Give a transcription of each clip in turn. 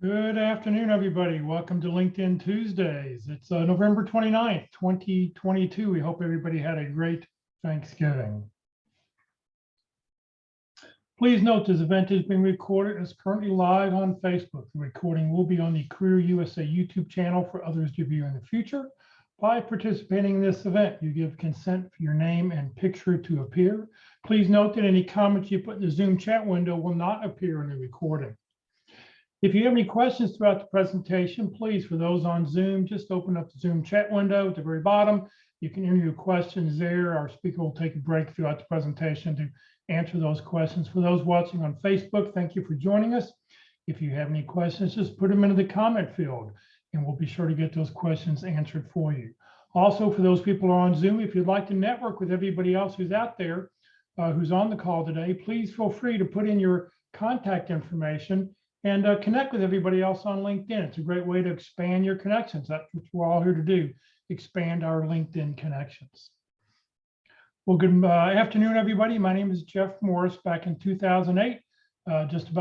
Good afternoon, everybody. Welcome to LinkedIn Tuesdays. It's November 29th, 2022. We hope everybody had a great Thanksgiving. Please note this event is being recorded and is currently live on Facebook. The recording will be on the Career USA YouTube channel for others to view in the future. By participating in this event, you give consent for your name and picture to appear. Please note that any comments you put in the Zoom chat window will not appear in the recording. If you have any questions throughout the presentation, please, for those on Zoom, just open up the Zoom chat window at the very bottom. You can enter your questions there. Our speaker will take a break throughout the presentation to answer those questions. For those watching on Facebook, thank you for joining us. If you have any questions, just put them into the comment field, and we'll be sure to get those questions answered for you. Also, for those people who are on Zoom, if you'd like to network with everybody else who's out there, who's on the call today, please feel free to put in your contact information and connect with everybody else on LinkedIn. It's a great way to expand your connections. That's what we're all here to do, expand our LinkedIn connections. Well, good afternoon, everybody. My name is Jeff Morris. Back in 2008, just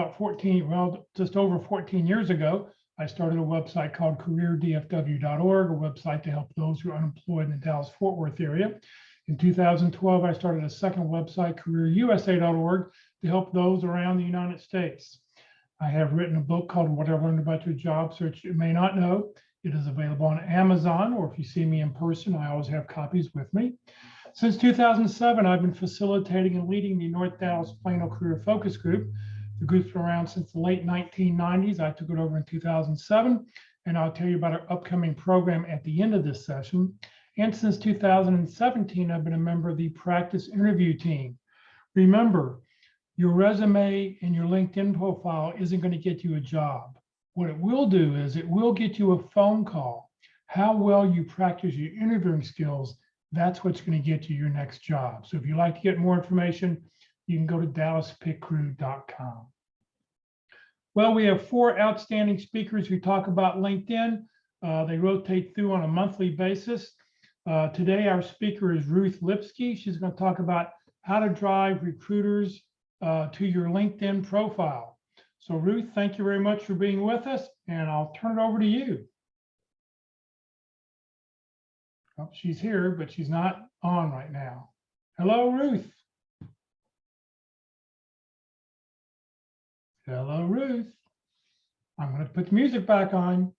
over 14 years ago, I started a website called careerdfw.org, a website to help those who are unemployed in the Dallas-Fort Worth area. In 2012, I started a second website, careerusa.org, to help those around the United States. I have written a book called What I Learned About Your Job Search You May Not Know. It is available on Amazon, or if you see me in person, I always have copies with me. Since 2007, I've been facilitating and leading the North Dallas Plano Career Focus Group. The group's been around since the late 1990s. I took it over in 2007, and I'll tell you about our upcoming program at the end of this session. And since 2017, I've been a member of the practice interview team. Remember, your resume and your LinkedIn profile isn't going to get you a job. What it will do is it will get you a phone call. How well you practice your interviewing skills, that's what's going to get you your next job. So if you'd like to get more information, you can go to dallaspitcrew.com. Well, we have 4 outstanding speakers who talk about LinkedIn. They rotate through on a monthly basis. Today, our speaker is Ruth Lipsky. She's going to talk about how to drive recruiters to your LinkedIn profile. So Ruth, thank you very much for being with us, and I'll turn it over to you. Oh, she's here, but she's not on right now. Hello, Ruth. Hello, Ruth. I'm going to put the music back on.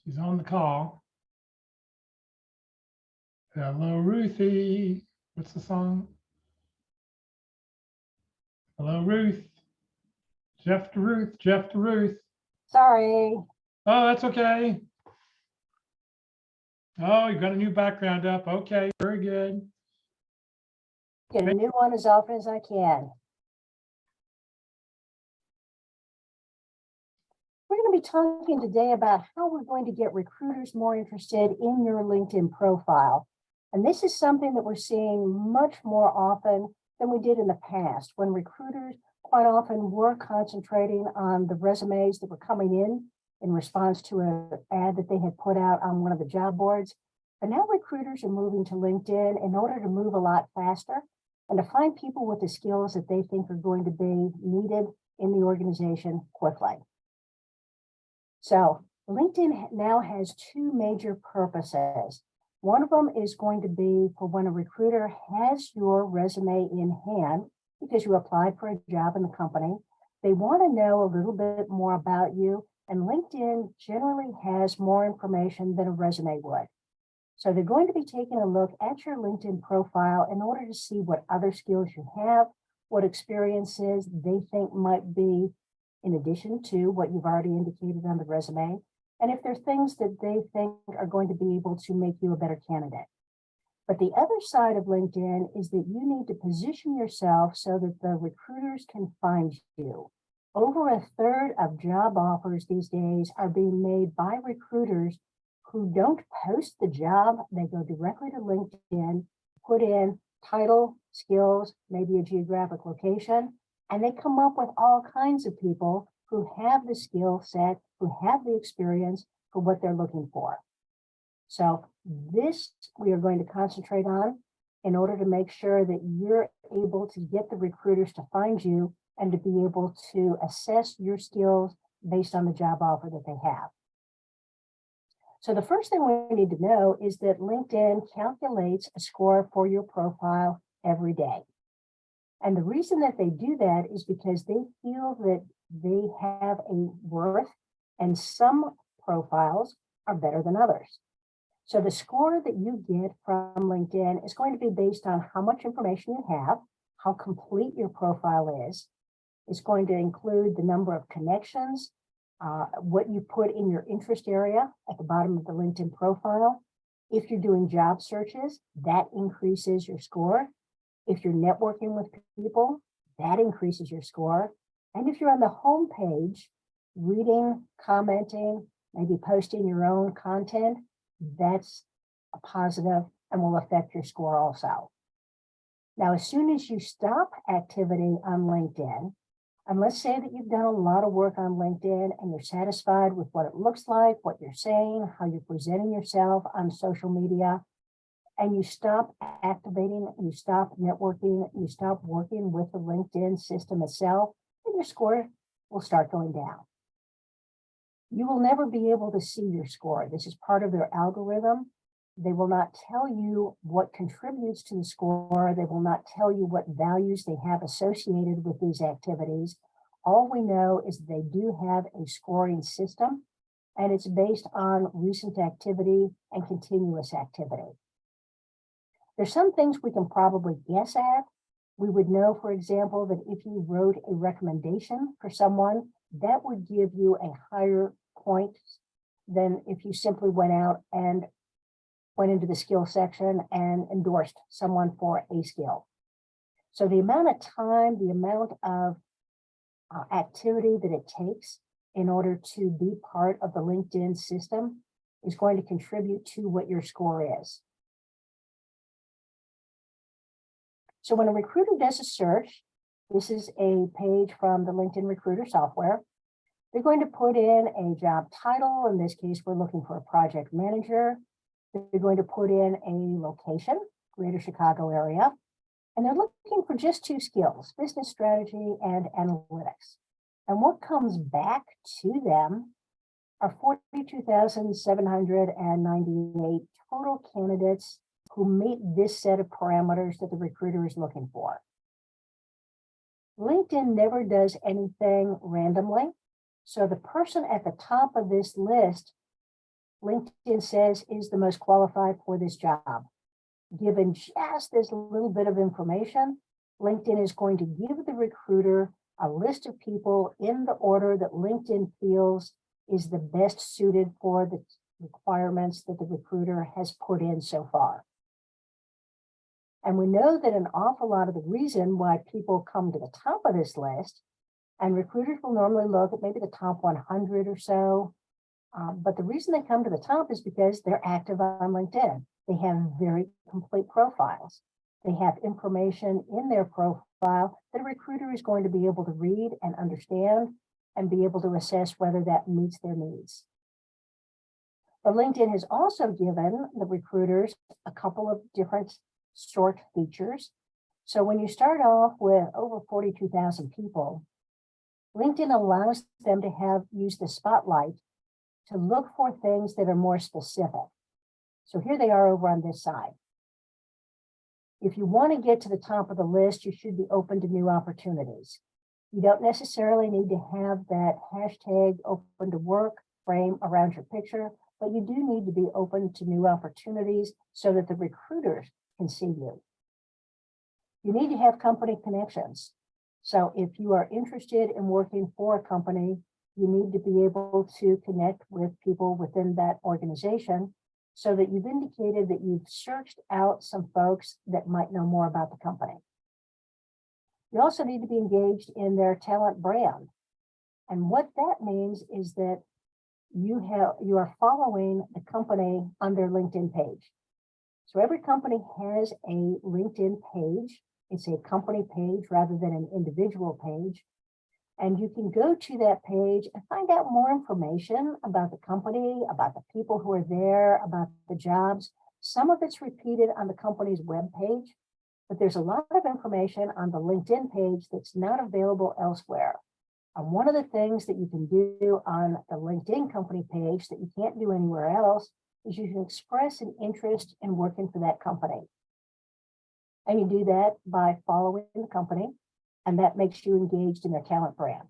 She's on the call. Hello, Ruthie. What's the song? Hello, Ruth. Jeff to Ruth, Jeff to Ruth. Sorry. Oh, that's okay. Oh, you've got a new background up. Okay, very good. Get a new one as often as I can. We're going to be talking today about how we're going to get recruiters more interested in your LinkedIn profile. And this is something that we're seeing much more often than we did in the past, when recruiters quite often were concentrating on the resumes that were coming in response to an ad that they had put out on one of the job boards. But now recruiters are moving to LinkedIn in order to move a lot faster and to find people with the skills that they think are going to be needed in the organization quickly. So LinkedIn now has 2 major purposes. One of them is going to be for when a recruiter has your resume in hand because you applied for a job in the company. They want to know a little bit more about you, and LinkedIn generally has more information than a resume would. So they're going to be taking a look at your LinkedIn profile in order to see what other skills you have, what experiences they think might be in addition to what you've already indicated on the resume, and if there are things that they think are going to be able to make you a better candidate. But the other side of LinkedIn is that you need to position yourself so that the recruiters can find you. Over a third of job offers these days are being made by recruiters who don't post the job. They go directly to LinkedIn, put in title, skills, maybe a geographic location, and they come up with all kinds of people who have the skill set, who have the experience for what they're looking for. So this we are going to concentrate on in order to make sure that you're able to get the recruiters to find you and to be able to assess your skills based on the job offer that they have. So the first thing we need to know is that LinkedIn calculates a score for your profile every day. And the reason that they do that is because they feel that they have a worth, and some profiles are better than others. So the score that you get from LinkedIn is going to be based on how much information you have, how complete your profile is. It's going to include the number of connections, what you put in your interest area at the bottom of the LinkedIn profile. If you're doing job searches, that increases your score. If you're networking with people, that increases your score. And if you're on the home page, reading, commenting, maybe posting your own content, that's a positive and will affect your score also. Now, as soon as you stop activity on LinkedIn, and let's say that you've done a lot of work on LinkedIn and you're satisfied with what it looks like, what you're saying, how you're presenting yourself on social media, and you stop activating, you stop networking, you stop working with the LinkedIn system itself, then your score will start going down. You will never be able to see your score. This is part of their algorithm. They will not tell you what contributes to the score. They will not tell you what values they have associated with these activities. All we know is they do have a scoring system, and it's based on recent activity and continuous activity. There's some things we can probably guess at. We would know, for example, that if you wrote a recommendation for someone, that would give you a higher point than if you simply went out and went into the skill section and endorsed someone for a skill. So the amount of time, the amount of activity that it takes in order to be part of the LinkedIn system is going to contribute to what your score is. So when a recruiter does a search, this is a page from the LinkedIn Recruiter software. They're going to put in a job title. In this case, we're looking for a project manager. They're going to put in a location, Greater Chicago area, and they're looking for just two skills, business strategy and analytics. And what comes back to them are 42,798 total candidates who meet this set of parameters that the recruiter is looking for. LinkedIn never does anything randomly. So the person at the top of this list, LinkedIn says is the most qualified for this job. Given just this little bit of information, LinkedIn is going to give the recruiter a list of people in the order that LinkedIn feels is the best suited for the requirements that the recruiter has put in so far. And we know that an awful lot of the reason why people come to the top of this list, and recruiters will normally look at maybe the top 100 or so, but the reason they come to the top is because they're active on LinkedIn. They have very complete profiles. They have information in their profile that a recruiter is going to be able to read and understand and be able to assess whether that meets their needs. But LinkedIn has also given the recruiters a couple of different sort features. So when you start off with over 42,000 people, LinkedIn allows them to use the spotlight to look for things that are more specific. So here they are over on this side. If you want to get to the top of the list, you should be open to new opportunities. You don't necessarily need to have that hashtag open to work frame around your picture, but you do need to be open to new opportunities so that the recruiters can see you. You need to have company connections. So if you are interested in working for a company, you need to be able to connect with people within that organization so that you've indicated that you've searched out some folks that might know more about the company. You also need to be engaged in their talent brand. And what that means is that you are following the company on their LinkedIn page. So every company has a LinkedIn page. It's a company page rather than an individual page. And you can go to that page and find out more information about the company, about the people who are there, about the jobs. Some of it's repeated on the company's webpage. but there's a lot of information on the LinkedIn page that's not available elsewhere. And one of the things that you can do on the LinkedIn company page that you can't do anywhere else is you can express an interest in working for that company. And you do that by following the company, and that makes you engaged in their talent brand.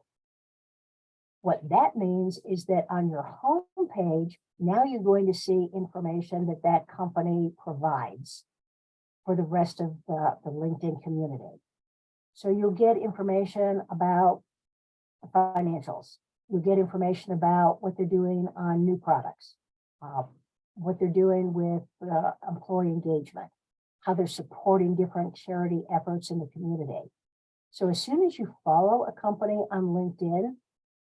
What that means is that on your home page, now you're going to see information that that company provides for the rest of the LinkedIn community. So you'll get information about the financials. You'll get information about what they're doing on new products, what they're doing with employee engagement, how they're supporting different charity efforts in the community. So as soon as you follow a company on LinkedIn,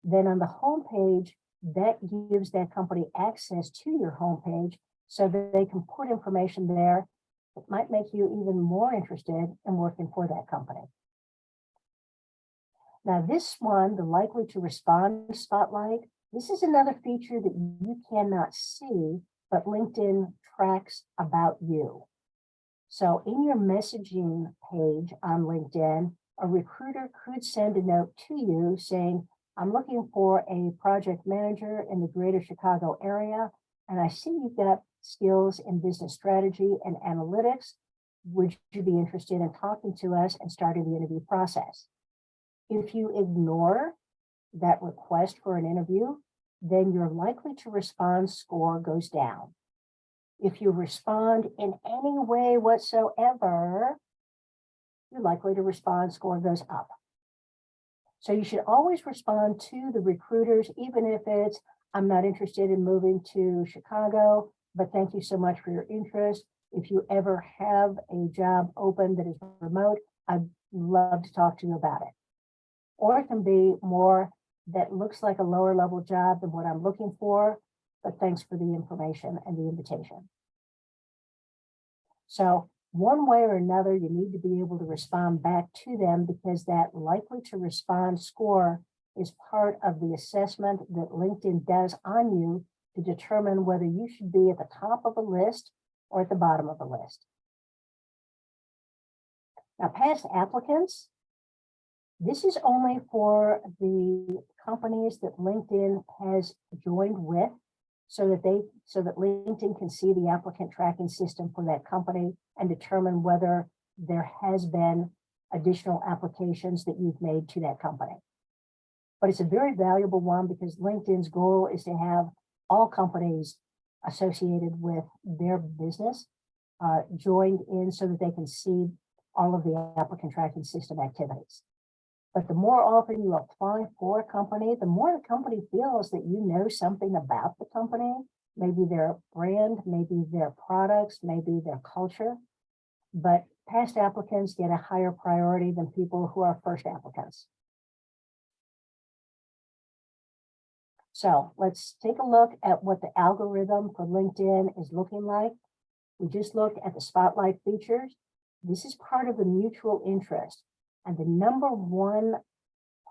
then on the homepage, that gives that company access to your homepage so that they can put information there that might make you even more interested in working for that company. Now this one, the likely to respond spotlight, this is another feature that you cannot see, but LinkedIn tracks about you. So in your messaging page on LinkedIn, a recruiter could send a note to you saying, I'm looking for a project manager in the greater Chicago area, and I see you've got skills in business strategy and analytics. Would you be interested in talking to us and starting the interview process? If you ignore that request for an interview, then your likely to respond score goes down. If you respond in any way whatsoever, your likely to respond score goes up. So you should always respond to the recruiters, even if it's, I'm not interested in moving to Chicago, but thank you so much for your interest. If you ever have a job open that is remote, I'd love to talk to you about it. Or it can be more that looks like a lower level job than what I'm looking for, but thanks for the information and the invitation. So one way or another, you need to be able to respond back to them because that likely to respond score is part of the assessment that LinkedIn does on you to determine whether you should be at the top of a list or at the bottom of a list. Now, past applicants, this is only for the companies that LinkedIn has joined with so that LinkedIn can see the applicant tracking system for that company and determine whether there has been additional applications that you've made to that company. But it's a very valuable one because LinkedIn's goal is to have all companies associated with their business joined in so that they can see all of the applicant tracking system activities. But the more often you apply for a company, the more the company feels that you know something about the company, maybe their brand, maybe their products, maybe their culture. But past applicants get a higher priority than people who are first applicants. So let's take a look at what the algorithm for LinkedIn is looking like. We just looked at the spotlight features. This is part of the mutual interest. And the number one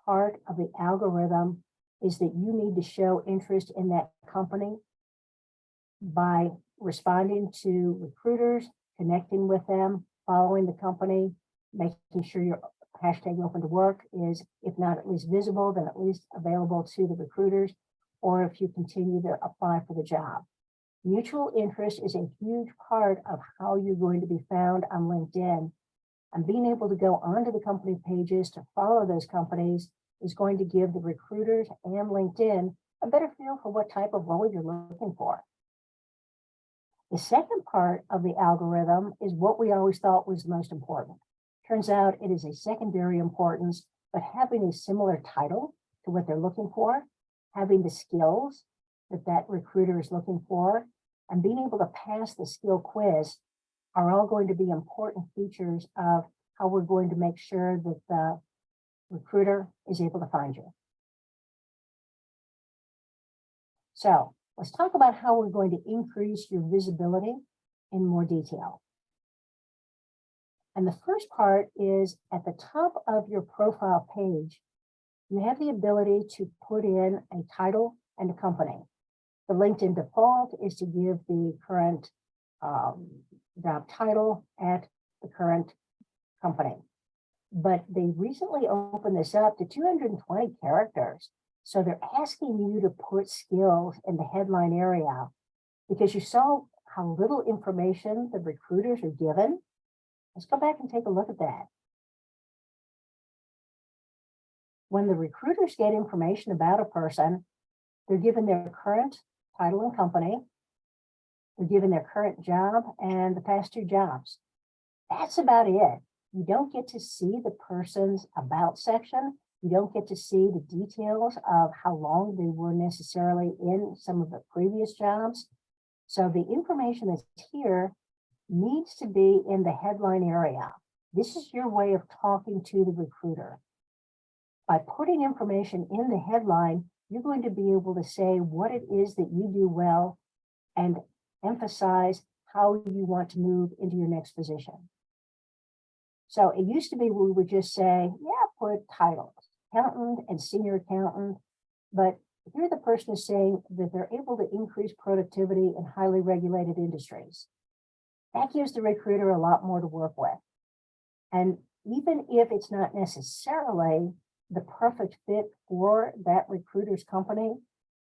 part of the algorithm is that you need to show interest in that company by responding to recruiters, connecting with them, following the company, making sure your hashtag open to work is, if not at least visible, then at least available to the recruiters, or if you continue to apply for the job. Mutual interest is a huge part of how you're going to be found on LinkedIn. And being able to go onto the company pages to follow those companies is going to give the recruiters and LinkedIn a better feel for what type of role you're looking for. The second part of the algorithm is what we always thought was the most important. Turns out it is a secondary importance, but having a similar title to what they're looking for, having the skills that that recruiter is looking for, and being able to pass the skill quiz are all going to be important features of how we're going to make sure that the recruiter is able to find you. So let's talk about how we're going to increase your visibility in more detail. And the first part is at the top of your profile page, you have the ability to put in a title and a company. The LinkedIn default is to give the current job title at the current company. But they recently opened this up to 220 characters. So they're asking you to put skills in the headline area because you saw how little information the recruiters are given. Let's go back and take a look at that. When the recruiters get information about a person, they're given their current title and company, they're given their current job and the past 2 jobs. That's about it. You don't get to see the person's about section. You don't get to see the details of how long they were necessarily in some of the previous jobs. So the information that's here needs to be in the headline area. This is your way of talking to the recruiter. By putting information in the headline, you're going to be able to say what it is that you do well and emphasize how you want to move into your next position. So it used to be we would just say, yeah, put titles, accountant and senior accountant, but here the person is saying that they're able to increase productivity in highly regulated industries. That gives the recruiter a lot more to work with. And even if it's not necessarily the perfect fit for that recruiter's company,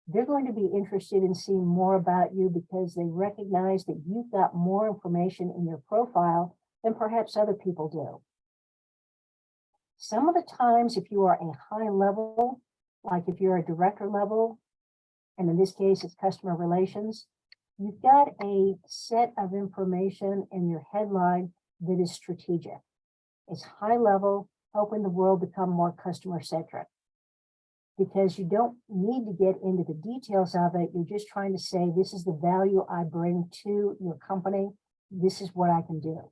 they're going to be interested in seeing more about you because they recognize that you've got more information in your profile than perhaps other people do. Some of the times, if you are a high level, like if you're a director level, and in this case, it's customer relations, you've got a set of information in your headline that is strategic. It's high level, helping the world become more customer centric. Because you don't need to get into the details of it. You're just trying to say, this is the value I bring to your company. This is what I can do.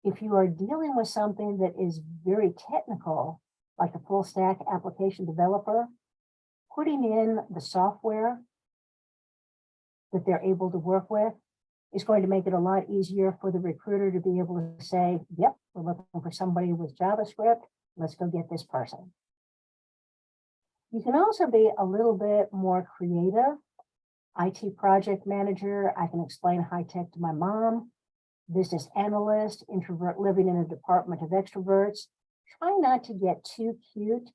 If you are dealing with something that is very technical, like a full stack application developer, putting in the software that they're able to work with is going to make it a lot easier for the recruiter to be able to say, yep, we're looking for somebody with JavaScript. Let's go get this person. You can also be a little bit more creative. IT project manager, I can explain high tech to my mom. Business analyst, introvert living in a department of extroverts. Try not to get too cute,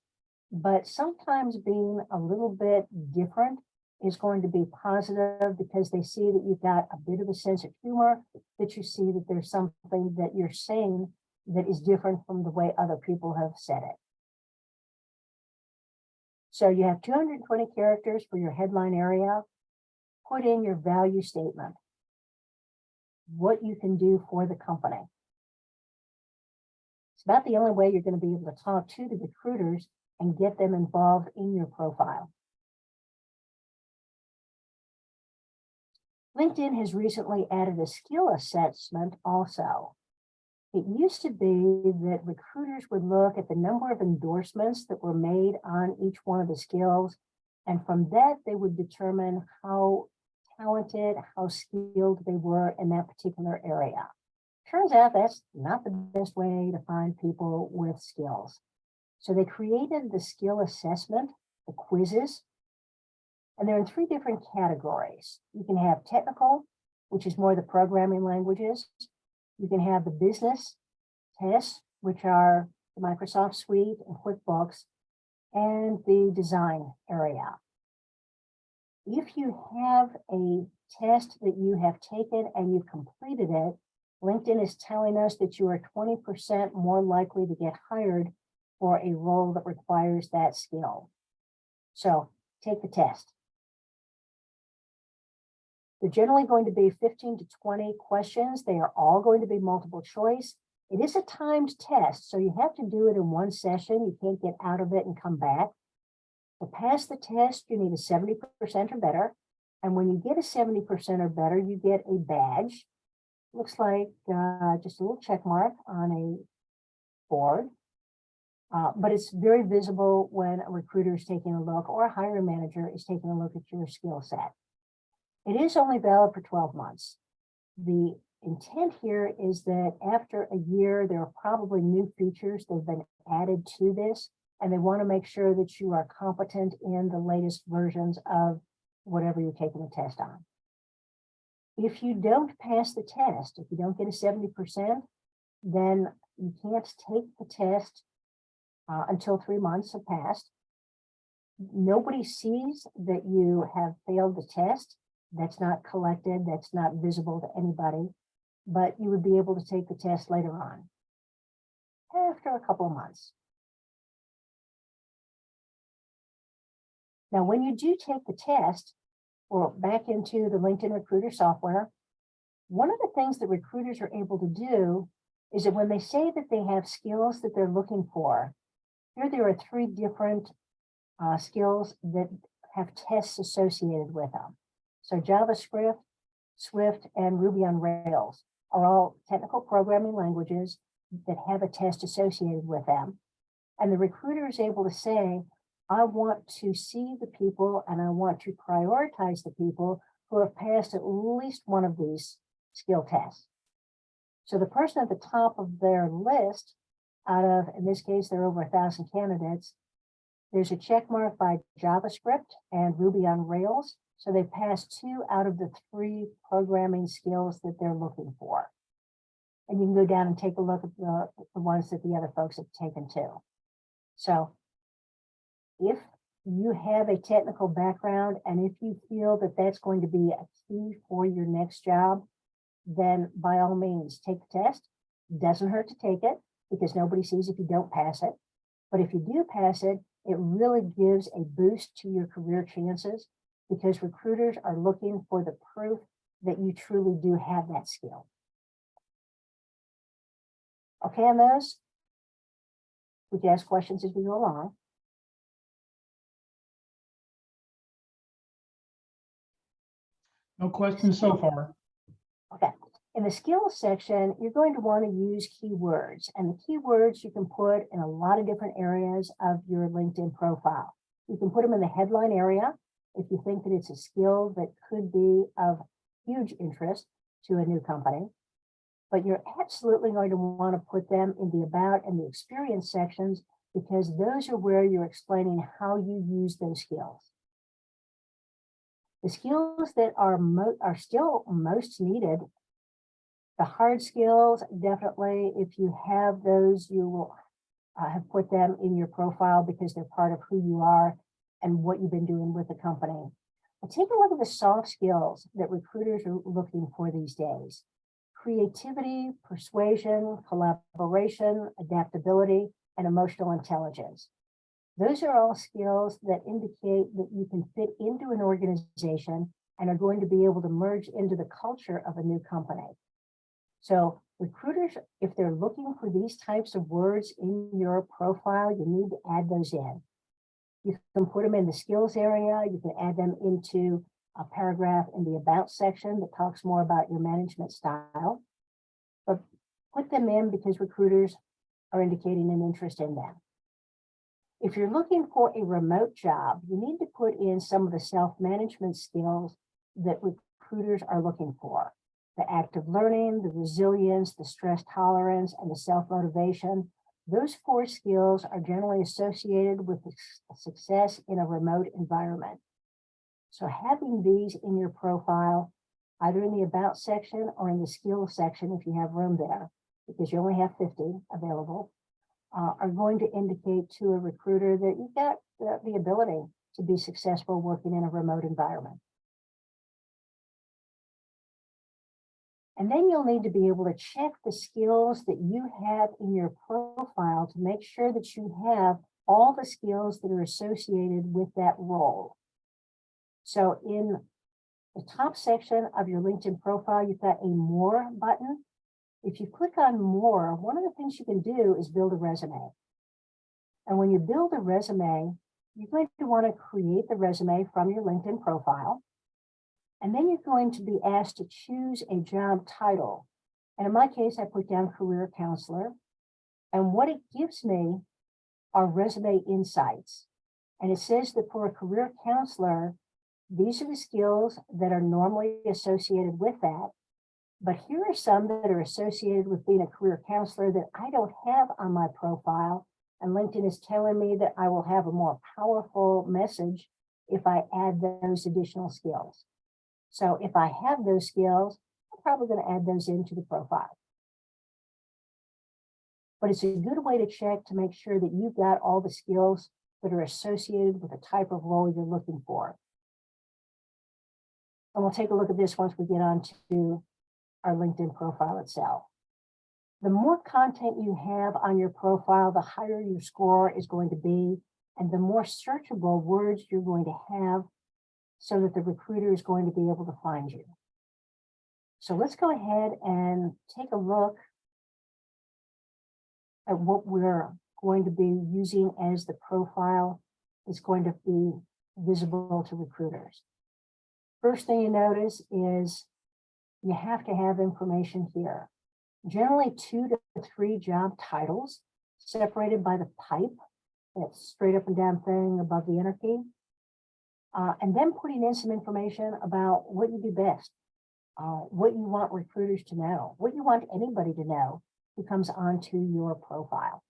but sometimes being a little bit different is going to be positive because they see that you've got a bit of a sense of humor, that you see that there's something that you're saying that is different from the way other people have said it. So you have 220 characters for your headline area. Put in your value statement, what you can do for the company. It's about the only way you're going to be able to talk to the recruiters and get them involved in your profile. LinkedIn has recently added a skill assessment also. It used to be that recruiters would look at the number of endorsements that were made on each one of the skills, and from that they would determine how talented, how skilled they were in that particular area. Turns out that's not the best way to find people with skills. So they created the skill assessment, the quizzes, and they're in 3 different categories. You can have technical, which is more the programming languages. You can have the business tests, which are the Microsoft Suite and QuickBooks, and the design area. If you have a test that you have taken and you've completed it, LinkedIn is telling us that you are 20% more likely to get hired for a role that requires that skill. So take the test. They're generally going to be 15 to 20 questions. They are all going to be multiple choice. It is a timed test, so you have to do it in one session. You can't get out of it and come back. To pass the test, you need a 70% or better. And when you get a 70% or better, you get a badge. Looks like just a little check mark on a board. But it's very visible when a recruiter is taking a look or a hiring manager is taking a look at your skill set. It is only valid for 12 months. The intent here is that after a year, there are probably new features that have been added to this, and they want to make sure that you are competent in the latest versions of whatever you're taking the test on. If you don't pass the test, if you don't get a 70%, then You can't take the test until 3 months have passed. Nobody sees that you have failed the test. That's not collected, that's not visible to anybody, but you would be able to take the test later on, after a couple of months. Now, when you do take the test, or back into the LinkedIn Recruiter software, one of the things that recruiters are able to do is that when they say that they have skills that they're looking for, here there are 3 different skills that have tests associated with them. So JavaScript, Swift, and Ruby on Rails are all technical programming languages that have a test associated with them. And the recruiter is able to say, I want to see the people and I want to prioritize the people who have passed at least one of these skill tests. So the person at the top of their list, out of, in this case, there are over 1,000 candidates, there's a check mark by JavaScript and Ruby on Rails. So they passed 2 out of the 3 programming skills that they're looking for. And you can go down and take a look at the ones that the other folks have taken too. So if you have a technical background and if you feel that that's going to be a key for your next job, then by all means, take the test. It doesn't hurt to take it because nobody sees if you don't pass it. But if you do pass it, it really gives a boost to your career chances because recruiters are looking for the proof that you truly do have that skill. Okay on those? We can ask questions as we go along. No questions so far. Okay. In the skills section, you're going to want to use keywords, and the keywords you can put in a lot of different areas of your LinkedIn profile. You can put them in the headline area if you think that it's a skill that could be of huge interest to a new company, but you're absolutely going to want to put them in the about and the experience sections because those are where you're explaining how you use those skills. The skills that are still most needed, the hard skills, definitely, if you have those, you will have put them in your profile because they're part of who you are and what you've been doing with the company. But take a look at the soft skills that recruiters are looking for these days. Creativity, persuasion, collaboration, adaptability, and emotional intelligence. Those are all skills that indicate that you can fit into an organization and are going to be able to merge into the culture of a new company. So recruiters, if they're looking for these types of words in your profile, you need to add those in. You can put them in the skills area. You can add them into a paragraph in the about section that talks more about your management style. But put them in because recruiters are indicating an interest in them. If you're looking for a remote job, you need to put in some of the self-management skills that recruiters are looking for. The active learning, the resilience, the stress tolerance, and the self-motivation. Those 4 skills are generally associated with success in a remote environment. So having these in your profile, either in the about section or in the skills section, if you have room there, because you only have 50 available, are going to indicate to a recruiter that you've got the ability to be successful working in a remote environment. And then you'll need to be able to check the skills that you have in your profile to make sure that you have all the skills that are associated with that role. So in the top section of your LinkedIn profile, you've got a More button. If you click on More, one of the things you can do is build a resume. And when you build a resume, you're going to want to create the resume from your LinkedIn profile. And then you're going to be asked to choose a job title. And in my case, I put down career counselor. And what it gives me are resume insights. And it says that for a career counselor, these are the skills that are normally associated with that. But here are some that are associated with being a career counselor that I don't have on my profile. And LinkedIn is telling me that I will have a more powerful message if I add those additional skills. So if I have those skills, I'm probably going to add those into the profile. but it's a good way to check to make sure that you've got all the skills that are associated with the type of role you're looking for. And we'll take a look at this once we get on to our LinkedIn profile itself. The more content you have on your profile, the higher your score is going to be, and the more searchable words you're going to have so that the recruiter is going to be able to find you. So let's go ahead and take a look at what we're going to be using as the profile is going to be visible to recruiters. First thing you notice is you have to have information here. Generally 2 to 3 job titles separated by the pipe, that straight up and down thing above the enter key. And then putting in some information about what you do best, what you want recruiters to know, what you want anybody to know who comes onto your profile.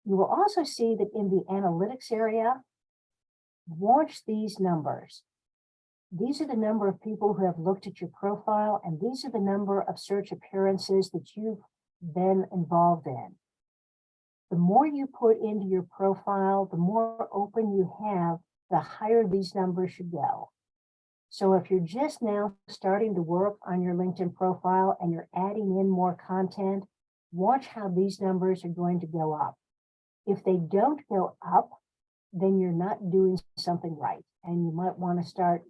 You will also see that in the analytics area, watch these numbers. These are the number of people who have looked at your profile, and these are the number of search appearances that you've been involved in. The more you put into your profile, the more open you have, the higher these numbers should go. So if you're just now starting to work on your LinkedIn profile and you're adding in more content, watch how these numbers are going to go up. If they don't go up, then you're not doing something right, and you might want to start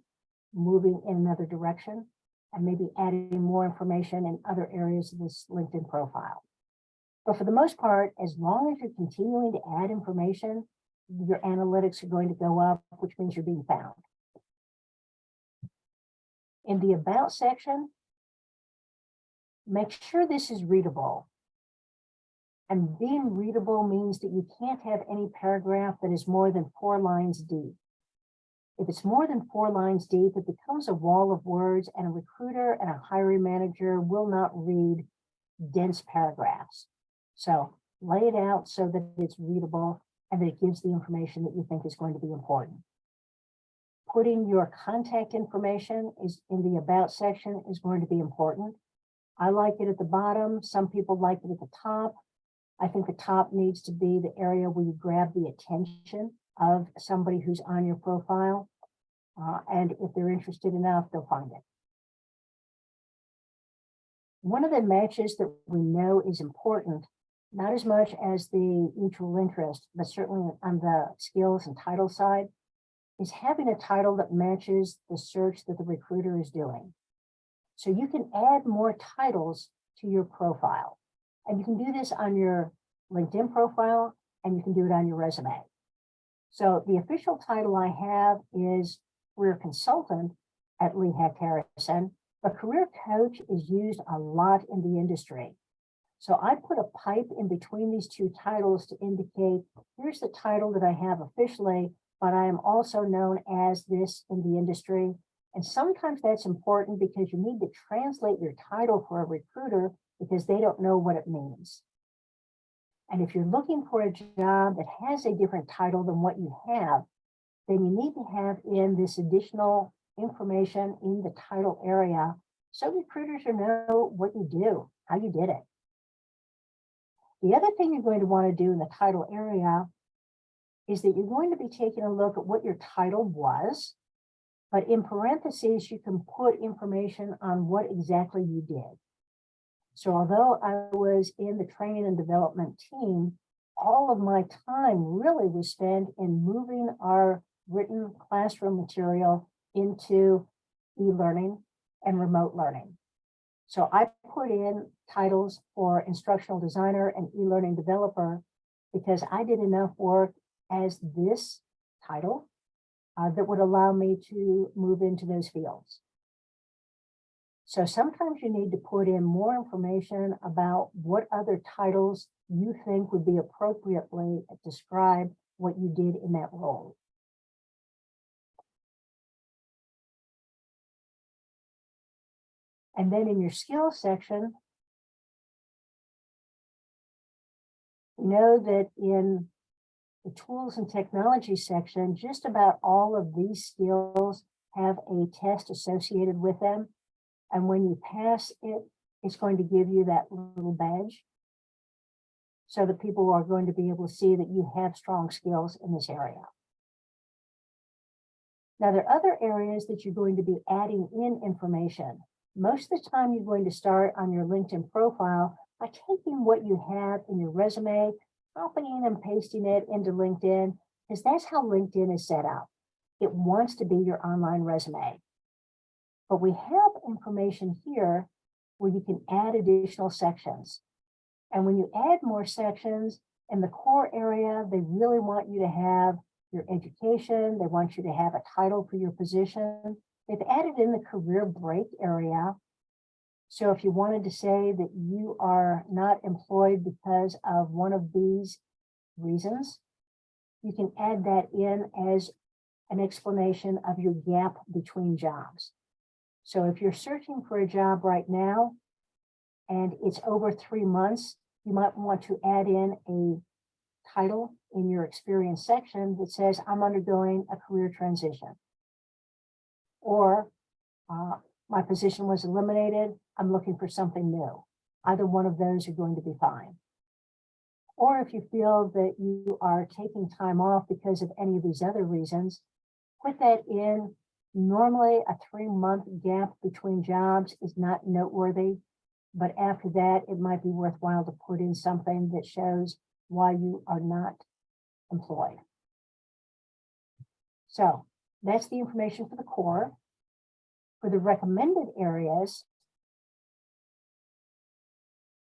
moving in another direction and maybe adding more information in other areas of this LinkedIn profile. But for the most part, as long as you're continuing to add information, your analytics are going to go up, which means you're being found. In the About section, make sure this is readable. And being readable means that you can't have any paragraph that is more than 4 lines deep. If it's more than 4 lines deep, it becomes a wall of words, and a recruiter and a hiring manager will not read dense paragraphs. So lay it out so that it's readable and that it gives the information that you think is going to be important. Putting your contact information is in the About section is going to be important. I like it at the bottom. Some people like it at the top. I think the top needs to be the area where you grab the attention of somebody who's on your profile. And if they're interested enough, they'll find it. One of the matches that we know is important, not as much as the mutual interest, but certainly on the skills and title side, is having a title that matches the search that the recruiter is doing. So you can add more titles to your profile. And you can do this on your LinkedIn profile, and you can do it on your resume. So the official title I have is Career Consultant at Lee Hecht Harrison, but Career Coach is used a lot in the industry. So I put a pipe in between these 2 titles to indicate, here's the title that I have officially, but I am also known as this in the industry. And sometimes that's important because you need to translate your title for a recruiter because they don't know what it means. And if you're looking for a job that has a different title than what you have, then you need to have in this additional information in the title area so recruiters know what you do, how you did it. The other thing you're going to want to do in the title area is that you're going to be taking a look at what your title was, but in parentheses, you can put information on what exactly you did. So although I was in the training and development team, all of my time really was spent in moving our written classroom material into e-learning and remote learning. So I put in titles for instructional designer and e-learning developer because I did enough work as this title that would allow me to move into those fields. So sometimes you need to put in more information about what other titles you think would be appropriately describe what you did in that role. And then in your skills section, know that in the tools and technology section, just about all of these skills have a test associated with them. And when you pass it, it's going to give you that little badge so that people are going to be able to see that you have strong skills in this area. Now, there are other areas that you're going to be adding in information. Most of the time, you're going to start on your LinkedIn profile by taking what you have in your resume, copying and pasting it into LinkedIn, because that's how LinkedIn is set up. It wants to be your online resume. But we have information here where you can add additional sections. And when you add more sections in the core area, they really want you to have your education. They want you to have a title for your position. They've added in the career break area. So if you wanted to say that you are not employed because of one of these reasons, you can add that in as an explanation of your gap between jobs. So if you're searching for a job right now and it's over 3 months, you might want to add in a title in your experience section that says, I'm undergoing a career transition. Or my position was eliminated, I'm looking for something new. Either one of those are going to be fine. Or if you feel that you are taking time off because of any of these other reasons, put that in. Normally, a 3-month gap between jobs is not noteworthy, but after that, it might be worthwhile to put in something that shows why you are not employed. So that's the information for the core. For the recommended areas,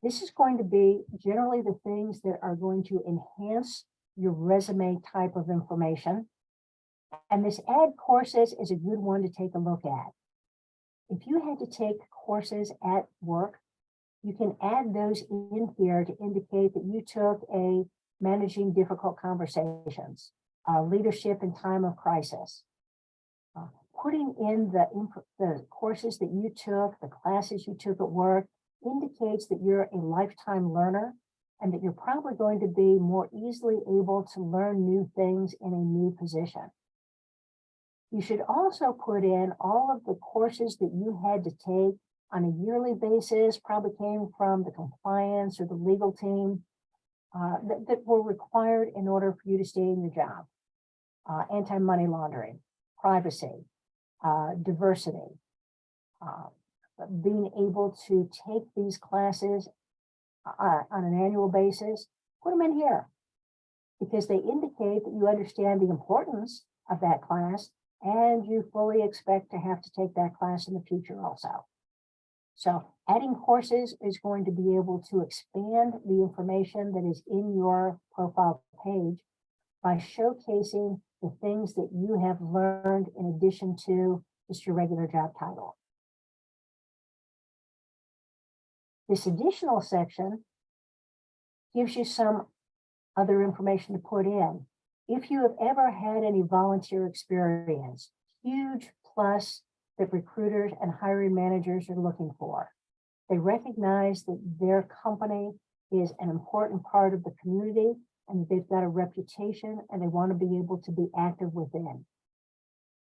this is going to be generally the things that are going to enhance your resume type of information. And this add courses is a good one to take a look at. If you had to take courses at work, you can add those in here to indicate that you took a managing difficult conversations, leadership in time of crisis. Putting in the courses that you took, the classes you took at work, indicates that you're a lifetime learner and that you're probably going to be more easily able to learn new things in a new position. You should also put in all of the courses that you had to take on a yearly basis, probably came from the compliance or the legal team that were required in order for you to stay in your job. Anti-money laundering, privacy, diversity, being able to take these classes on an annual basis, put them in here because they indicate that you understand the importance of that class and you fully expect to have to take that class in the future also. So adding courses is going to be able to expand the information that is in your profile page by showcasing the things that you have learned in addition to just your regular job title. This additional section gives you some other information to put in. If you have ever had any volunteer experience, huge plus that recruiters and hiring managers are looking for. They recognize that their company is an important part of the community and they've got a reputation and they want to be able to be active within.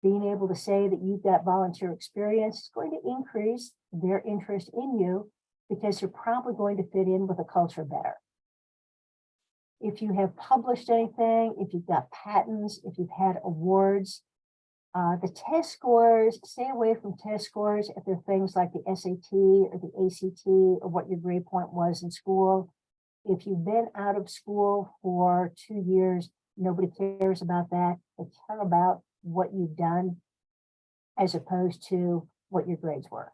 Being able to say that you've got volunteer experience is going to increase their interest in you because you're probably going to fit in with the culture better. If you have published anything, if you've got patents, if you've had awards, the test scores, stay away from test scores if they're things like the SAT or the ACT or what your grade point was in school. If you've been out of school for 2 years, nobody cares about that. They care about what you've done as opposed to what your grades were.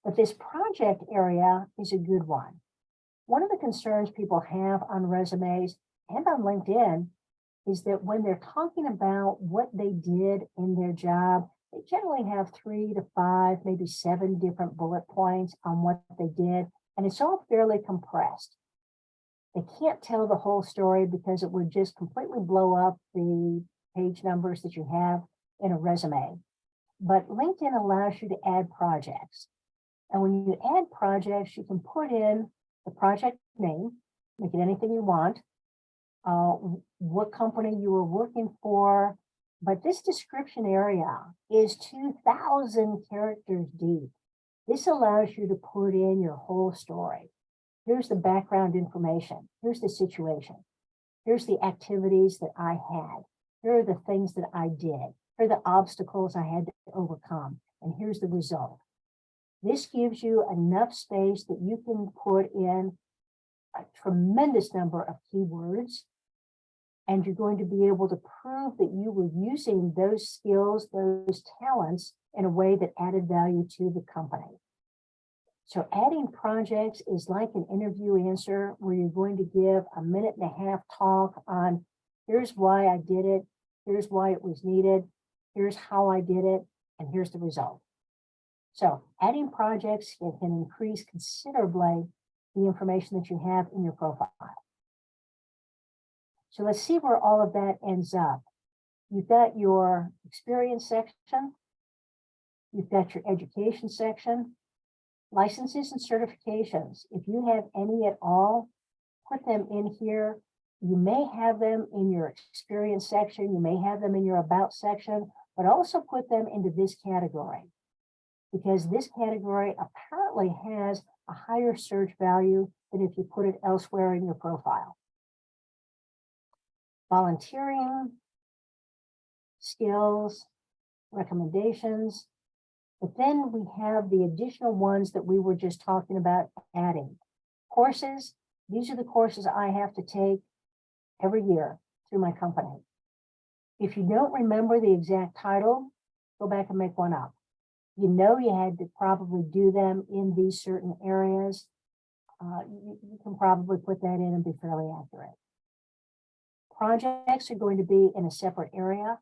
But this project area is a good one. One of the concerns people have on resumes and on LinkedIn is that when they're talking about what they did in their job, they generally have 3 to 5, maybe 7 different bullet points on what they did, and it's all fairly compressed. They can't tell the whole story because it would just completely blow up the page numbers that you have in a resume. But LinkedIn allows you to add projects. And when you add projects, you can put in the project name, make it anything you want, what company you were working for, but this description area is 2,000 characters deep. This allows you to put in your whole story. Here's the background information. Here's the situation. Here's the activities that I had. Here are the things that I did. Here are the obstacles I had to overcome. And here's the result. This gives you enough space that you can put in a tremendous number of keywords. And you're going to be able to prove that you were using those skills, those talents in a way that added value to the company. So adding projects is like an interview answer where you're going to give a 1.5-minute talk on here's why I did it, here's why it was needed, here's how I did it, and here's the result. So adding projects can increase considerably the information that you have in your profile. So let's see where all of that ends up. You've got your experience section, you've got your education section, licenses and certifications. If you have any at all, put them in here. You may have them in your experience section, you may have them in your about section, but also put them into this category, because this category apparently has a higher search value than if you put it elsewhere in your profile. Volunteering, skills, recommendations, but then we have the additional ones that we were just talking about adding. Courses, these are the courses I have to take every year through my company. If you don't remember the exact title, go back and make one up. You know you had to probably do them in these certain areas. You can probably put that in and be fairly accurate. Projects are going to be in a separate area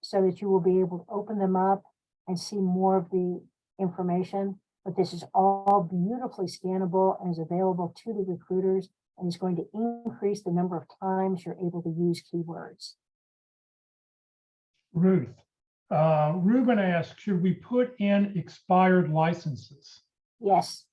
so that you will be able to open them up and see more of the information. But this is all beautifully scannable and is available to the recruiters and is going to increase the number of times you're able to use keywords. Ruth, Ruben asked, should we put in expired licenses? Yes,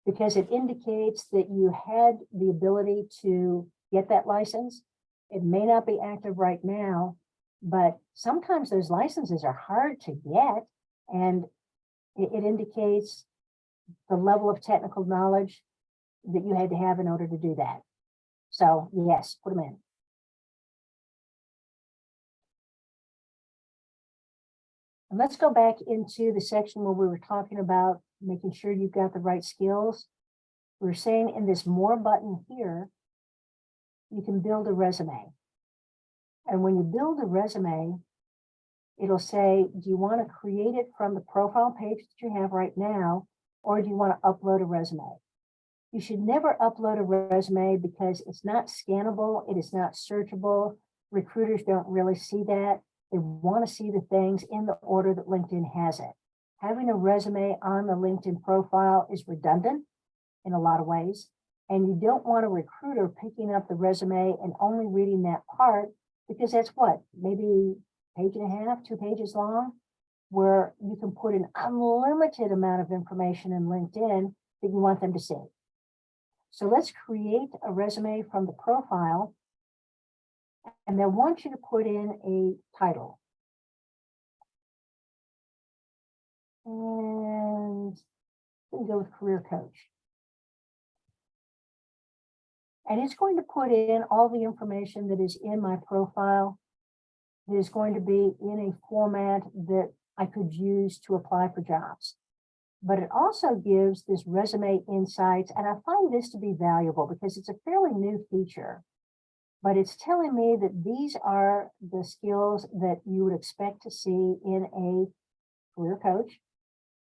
because it indicates that you had the ability to get that license. It may not be active right now, but sometimes those licenses are hard to get, and it indicates the level of technical knowledge that you had to have in order to do that. So yes, put them in. And let's go back into the section where we were talking about making sure you've got the right skills. We're saying in this more button here, you can build a resume. And when you build a resume, it'll say, do you want to create it from the profile page that you have right now, or do you want to upload a resume? You should never upload a resume because it's not scannable, it is not searchable. Recruiters don't really see that. They want to see the things in the order that LinkedIn has it. Having a resume on the LinkedIn profile is redundant in a lot of ways. And you don't want a recruiter picking up the resume and only reading that part, because that's what, maybe a page and a half, 2 pages long, where you can put an unlimited amount of information in LinkedIn that you want them to see. So let's create a resume from the profile, and they want you to put in a title. And we'll go with career coach. And it's going to put in all the information that is in my profile that is going to be in a format that I could use to apply for jobs. But it also gives this resume insights, and I find this to be valuable because it's a fairly new feature. But it's telling me that these are the skills that you would expect to see in a career coach.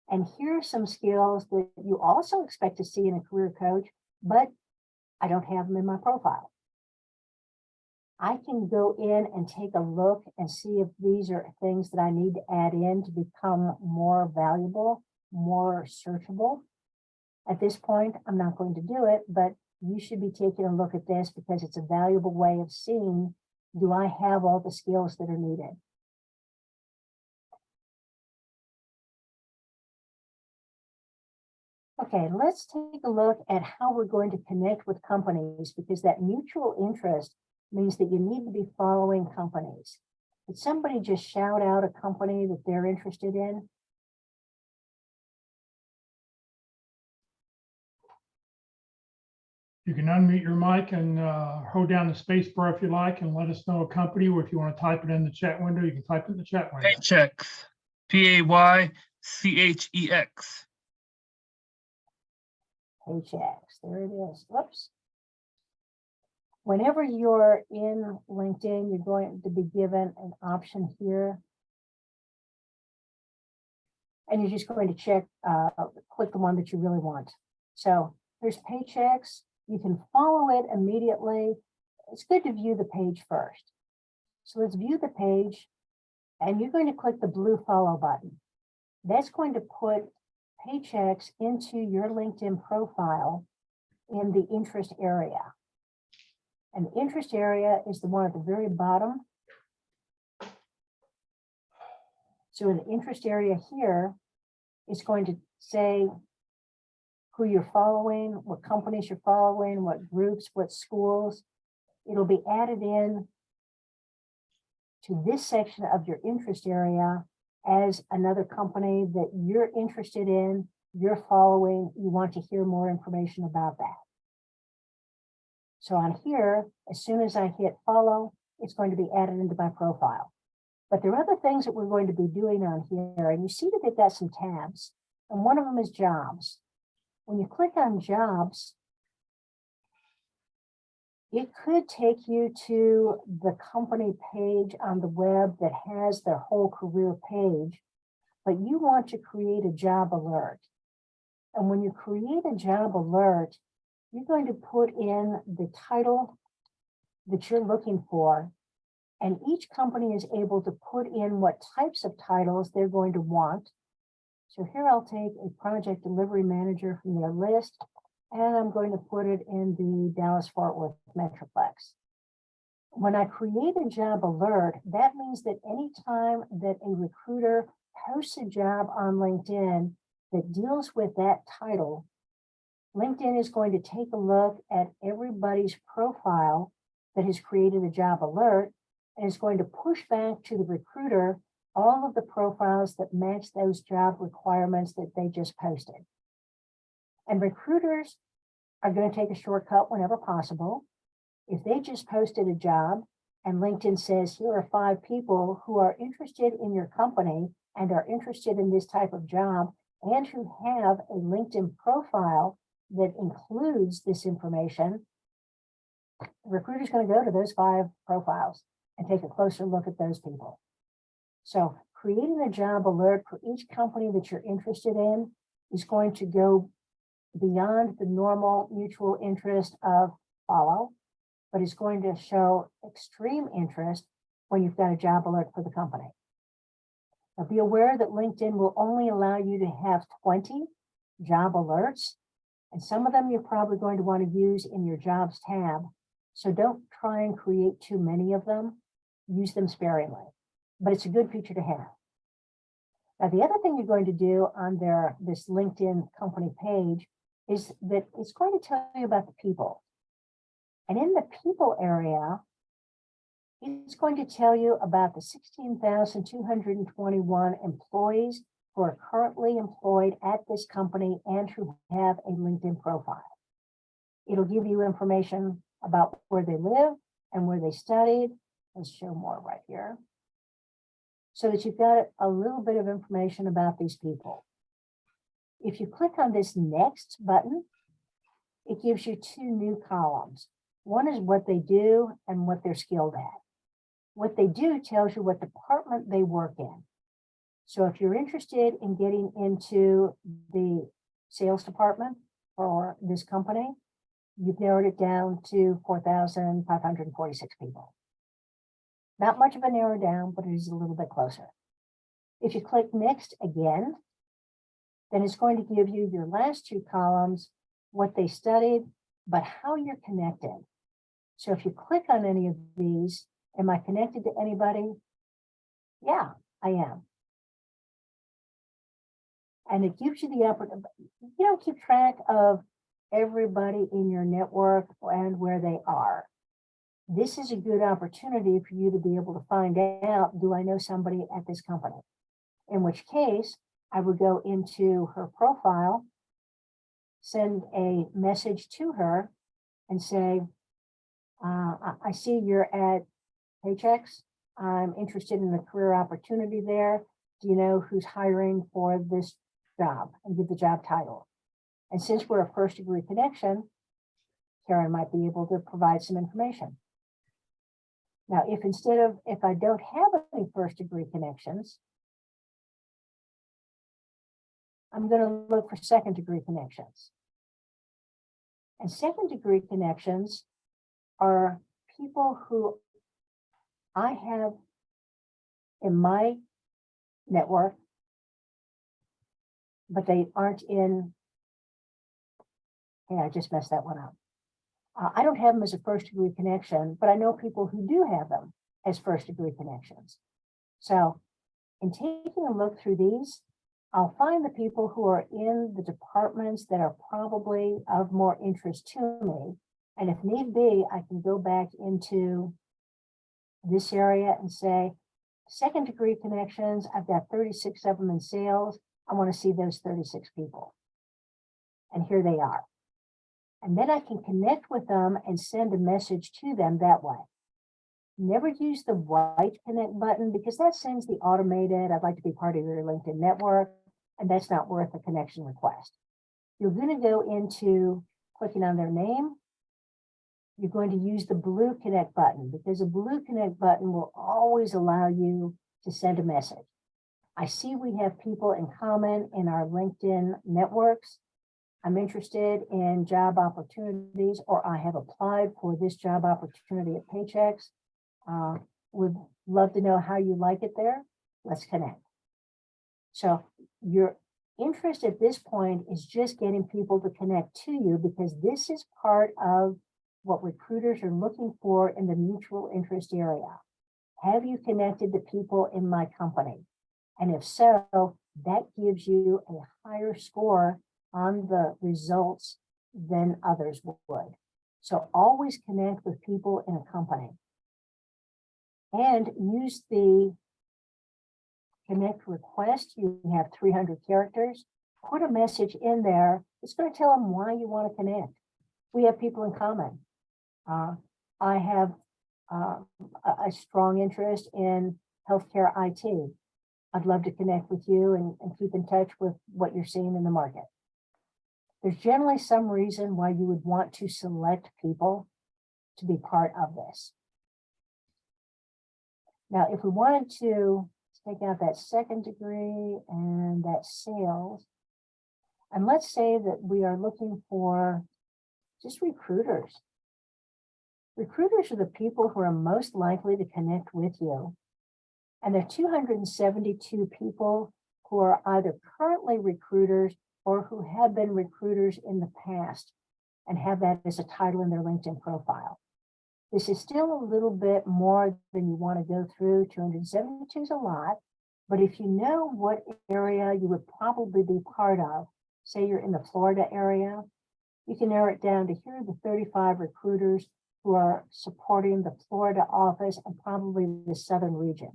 And here are some skills that you also expect to see in a career coach, but I don't have them in my profile. I can go in and take a look and see if these are things that I need to add in to become more valuable, more searchable. At this point, I'm not going to do it, but you should be taking a look at this because it's a valuable way of seeing, do I have all the skills that are needed? Okay, let's take a look at how we're going to connect with companies, because that mutual interest means that you need to be following companies. Did somebody just shout out a company that they're interested in? You can unmute your mic and hold down the space bar if you like and let us know a company, or if you want to type it in the chat window, you can type it in the chat window. Paychex. Paychex. Paychecks, there it is. Whoops. Whenever you're in LinkedIn, you're going to be given an option here. And you're just going to check, click the one that you really want. So there's Paychecks. You can follow it immediately. It's good to view the page first. So let's view the page, and you're going to click the blue follow button. That's going to put Paychecks into your LinkedIn profile in the interest area. And the interest area is the one at the very bottom. So in the interest area here, it's going to say who you're following, what companies you're following, what groups, what schools. It'll be added in to this section of your interest area as another company that you're interested in, you're following, you want to hear more information about that. So on here, as soon as I hit follow, it's going to be added into my profile. But there are other things that we're going to be doing on here, and you see that they've got some tabs, and one of them is jobs. When you click on jobs, it could take you to the company page on the web that has their whole career page, but you want to create a job alert. And when you create a job alert, you're going to put in the title that you're looking for, and each company is able to put in what types of titles they're going to want. So here I'll take a project delivery manager from their list, and I'm going to put it in the Dallas-Fort Worth Metroplex. When I create a job alert, that means that anytime that a recruiter posts a job on LinkedIn that deals with that title, LinkedIn is going to take a look at everybody's profile that has created a job alert, and is going to push back to the recruiter all of the profiles that match those job requirements that they just posted. And recruiters are going to take a shortcut whenever possible. If they just posted a job and LinkedIn says, here are 5 people who are interested in your company and are interested in this type of job and who have a LinkedIn profile that includes this information, the recruiter's going to go to those 5 profiles and take a closer look at those people. So creating a job alert for each company that you're interested in is going to go beyond the normal mutual interest of follow, but it's going to show extreme interest when you've got a job alert for the company. Now be aware that LinkedIn will only allow you to have 20 job alerts, and some of them you're probably going to want to use in your jobs tab. So don't try and create too many of them. Use them sparingly, but it's a good feature to have. Now, the other thing you're going to do on this LinkedIn company page is that it's going to tell you about the people. And in the people area, it's going to tell you about the 16,221 employees who are currently employed at this company and who have a LinkedIn profile. It'll give you information about where they live and where they studied. Let's show more right here, so that you've got a little bit of information about these people. If you click on this next button, it gives you 2 new columns. One is what they do and what they're skilled at. What they do tells you what department they work in. So if you're interested in getting into the sales department for this company, you've narrowed it down to 4,546 people. Not much of a narrow down, but it is a little bit closer. If you click next again, then it's going to give you your last 2 columns, what they studied, but how you're connected. So if you click on any of these, am I connected to anybody? Yeah, I am. And it gives you the opportunity. You don't keep track of everybody in your network and where they are. This is a good opportunity for you to be able to find out, do I know somebody at this company? In which case, I would go into her profile, send a message to her, and say, I see you're at Paychex. I'm interested in the career opportunity there. Do you know who's hiring for this job? And give the job title. And since we're a first degree connection, Karen might be able to provide some information. Now, if I don't have any first degree connections, I'm going to look for second degree connections. And second degree connections are people who I have in my network, but they aren't in, hey, I just messed that one up. I don't have them as a first degree connection, but I know people who do have them as first degree connections. So in taking a look through these, I'll find the people who are in the departments that are probably of more interest to me. And if need be, I can go back into this area and say, second degree connections, I've got 36 of them in sales. I want to see those 36 people. And here they are. And then I can connect with them and send a message to them that way. Never use the white connect button because that sends the automated, I'd like to be part of your LinkedIn network, and that's not worth a connection request. You're going to go into clicking on their name. You're going to use the blue connect button because the blue connect button will always allow you to send a message. I see we have people in common in our LinkedIn networks. I'm interested in job opportunities, or I have applied for this job opportunity at Paychex. Would love to know how you like it there. Let's connect. So your interest at this point is just getting people to connect to you because this is part of what recruiters are looking for in the mutual interest area. Have you connected to people in my company? And if so, that gives you a higher score on the results than others would. So always connect with people in a company and use the connect request. You have 300 characters. Put a message in there. It's going to tell them why you want to connect. We have people in common. I have a strong interest in healthcare IT. I'd love to connect with you and keep in touch with what you're seeing in the market. There's generally some reason why you would want to select people to be part of this. Now, if we wanted to take out that second degree and that sales, and let's say that we are looking for just recruiters. Recruiters are the people who are most likely to connect with you. And there are 272 people who are either currently recruiters or who have been recruiters in the past and have that as a title in their LinkedIn profile. This is still a little bit more than you want to go through. 272 is a lot, but if you know what area you would probably be part of, say you're in the Florida area, you can narrow it down to here are the 35 recruiters who are supporting the Florida office and probably the southern region.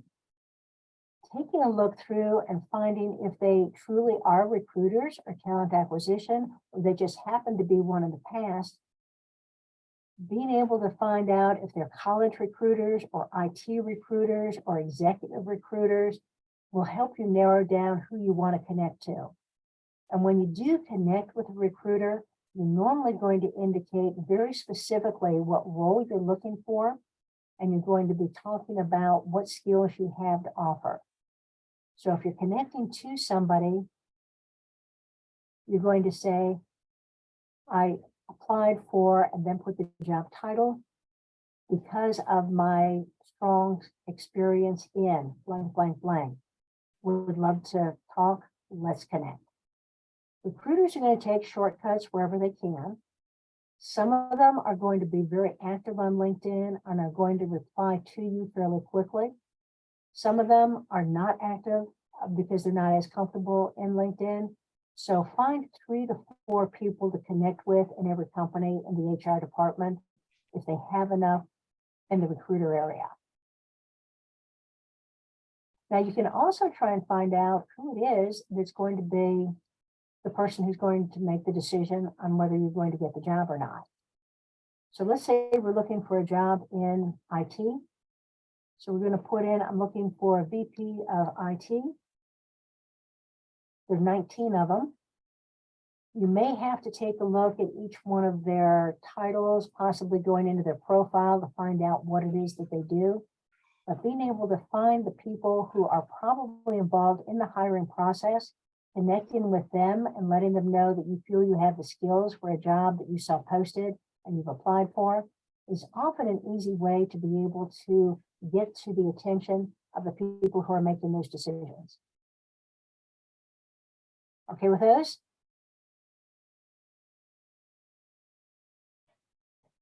Taking a look through and finding if they truly are recruiters or talent acquisition, or they just happen to be one in the past, being able to find out if they're college recruiters or IT recruiters or executive recruiters will help you narrow down who you want to connect to. And when you do connect with a recruiter, you're normally going to indicate very specifically what role you're looking for, and you're going to be talking about what skills you have to offer. So if you're connecting to somebody, you're going to say, I applied for, and then put the job title because of my strong experience in blank, blank, blank. We would love to talk. Let's connect. Recruiters are going to take shortcuts wherever they can. Some of them are going to be very active on LinkedIn and are going to reply to you fairly quickly. Some of them are not active because they're not as comfortable in LinkedIn. So find 3 to 4 people to connect with in every company in the HR department if they have enough in the recruiter area. Now you can also try and find out who it is that's going to be the person who's going to make the decision on whether you're going to get the job or not. So let's say we're looking for a job in IT. So we're going to put in, I'm looking for a VP of IT. There's 19 of them. You may have to take a look at each one of their titles, possibly going into their profile to find out what it is that they do. But being able to find the people who are probably involved in the hiring process, connecting with them and letting them know that you feel you have the skills for a job that you saw posted and you've applied for, is often an easy way to be able to get to the attention of the people who are making those decisions. Okay with those?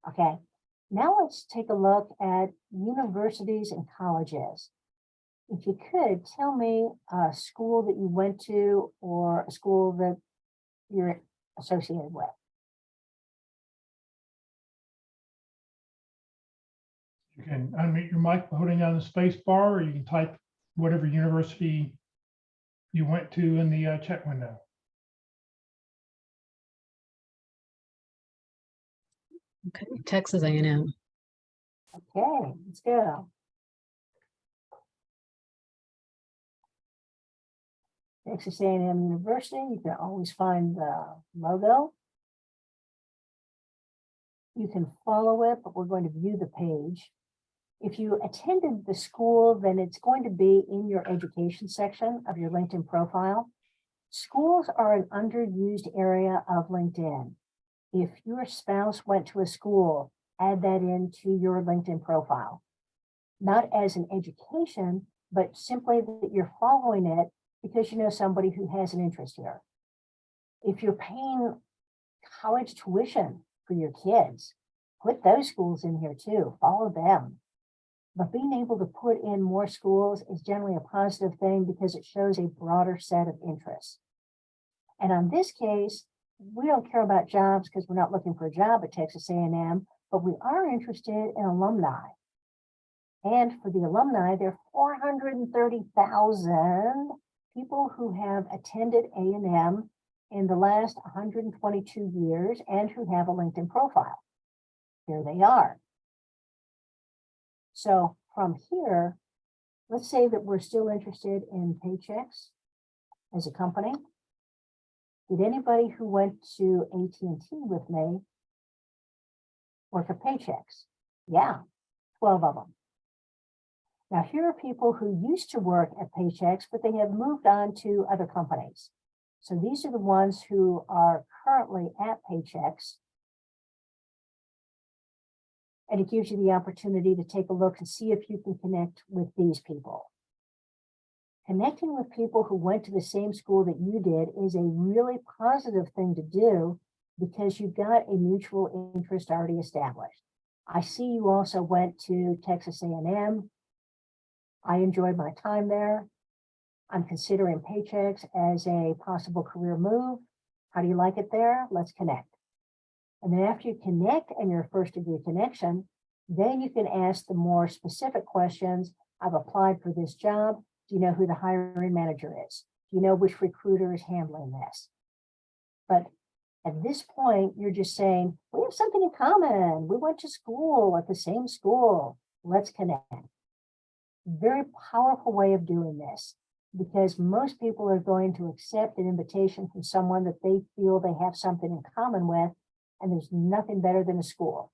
Okay, now let's take a look at universities and colleges. If you could tell me a school that you went to or a school that you're associated with. You can unmute your mic by holding down the space bar, or you can type whatever university you went to in the chat window. Okay, Texas A&M. Okay, let's go. Texas A&M University, you can always find the logo. You can follow it, but we're going to view the page. If you attended the school, then it's going to be in your education section of your LinkedIn profile. Schools are an underused area of LinkedIn. If your spouse went to a school, add that into your LinkedIn profile. Not as an education, but simply that you're following it because you know somebody who has an interest here. If you're paying college tuition for your kids, put those schools in here too, follow them. But being able to put in more schools is generally a positive thing because it shows a broader set of interests. And on this case, we don't care about jobs because we're not looking for a job at Texas A&M, but we are interested in alumni. And for the alumni, there are 430,000 people who have attended A&M in the last 122 years and who have a LinkedIn profile. Here they are. So from here, let's say that we're still interested in Paychex as a company. Did anybody who went to AT&T with me work at Paychex? Yeah, 12 of them. Now, here are people who used to work at Paychex, but they have moved on to other companies. So these are the ones who are currently at Paychex. And it gives you the opportunity to take a look and see if you can connect with these people. Connecting with people who went to the same school that you did is a really positive thing to do because you've got a mutual interest already established. I see you also went to Texas A&M. I enjoyed my time there. I'm considering Paychex as a possible career move. How do you like it there? Let's connect. And then after you connect and your first degree connection, then you can ask the more specific questions. I've applied for this job. Do you know who the hiring manager is? Do you know which recruiter is handling this? But at this point, you're just saying, we have something in common. We went to school at the same school. Let's connect. Very powerful way of doing this because most people are going to accept an invitation from someone that they feel they have something in common with, and there's nothing better than a school.